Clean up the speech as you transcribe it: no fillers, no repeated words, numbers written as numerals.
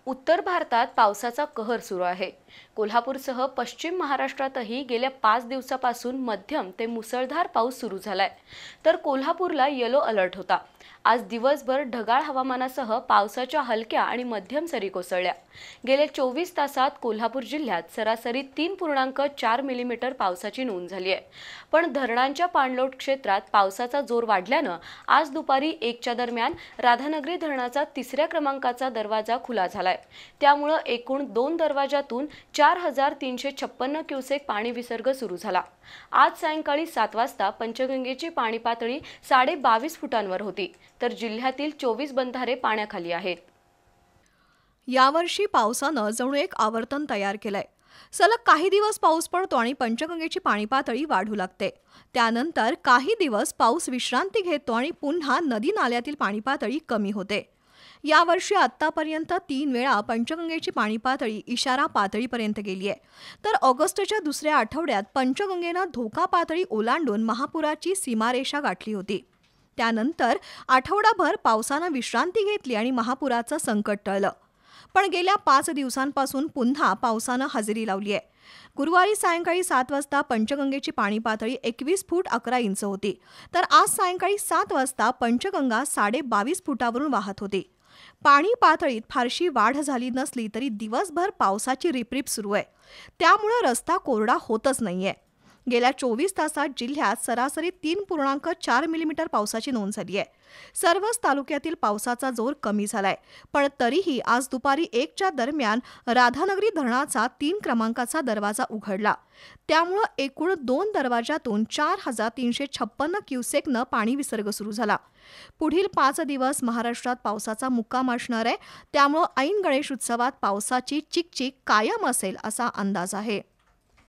उत्तर भारतात पावसाचा कहर सुरू आहे। कोल्हापूरसह पश्चिम महाराष्ट्रातही गेल्या 5 दिवसापासून मध्यम ते मुसळधार पाऊस सुरू झालाय। तर कोल्हापूरला येलो अलर्ट होता। आज दिवसभर ढगाळ हवामानासह पावसाच्या हलक्या आणि मध्यम सरी कोसळल्या। गेल्या 24 तासात कोल्हापूर जिल्ह्यात सरासरी 3.4 मिलीमीटर पावसाची नोंद झाली आहे। पण धरणांच्या पाणलोट क्षेत्रात पावसाचा जोर वाढल्यानं आज दुपारी 1च्या दरम्यान राधानगरी धरणाचा 3ऱ्या क्रमांकाचा दरवाजा खुला झालाय। त्यामुळे एकूण 2 दरवाजातून 4356 क्युसेक पाणी विसर्ग सुरू झाला। आज सायंकाळी 7 वाजता पंचगंगेची पाणी पातळी 22.5 फुटांवर होती, तर जिल्ह्यातील 24 बंधारे पाण्याखाली आहेत। यावर्षी पावसानं जणू एक आवर्तन तयार केलंय। सलग काही दिवस पाऊस पडतो आणि पंचगंगेची पाणी पातळी वाढू लागते। त्यानंतर काही दिवस पाऊस विश्रांती घेतो आणि पुन्हा नदी नाल्यातील पाणी पातळी कमी होते। यावर्षी आतापर्यंत 3 वेळा पंचगंगेची पाणी पातळी इशारा पातळीपर्यंत गेली आहे। तर ऑगस्टच्या दुसऱ्या आठवड्यात पंचगंगेनं धोका पातळी ओलांडून महापुराची सीमारेषा गाठली होती। त्यानंतर आठवडाभर पावसानं विश्रांती घेतली आणि महापुराचं संकट टळलं। पण गेल्या 5 दिवसांपासून पुन्हा पावसानं हजेरी लावली आहे। गुरुवारी सायंकाळी 7 वाजता पंचगंगेची पाणी पातळी 21 फूट 11 इंच होती, तर आज सायंकाळी 7 वाजता पंचगंगा 22.5 फुटावरून वाहत होती। पाणी पातळीत फारशी वाढ झाली नसली तरी दिवसभर पावसाची रिपरिप सुरू आहे। त्यामुळे रस्ता कोरडा होतच नाहीये। गेल्या 24 तासात जिल्ह्यात सरासरी 3.4 मिलीमीटर पावसाची नोंद झाली आहे। सर्वच तालुक्यातील पावसाचा जोर कमी झालाय, पण तरीही आज दुपारी 1च्या दरम्यान राधानगरी धरणाचा 3 क्रमांकाचा दरवाजा उघडला। त्यामुळे एकूण 2 दरवाजातून 4356 क्युसेकनं पाणी विसर्ग सुरू झाला। पुढील 5 दिवस महाराष्ट्रात पावसाचा मुक्काम असणार आहे। त्यामुळे ऐन गणेश उत्सवात पावसाची चिकचिक कायम असेल असा अंदाज आहे।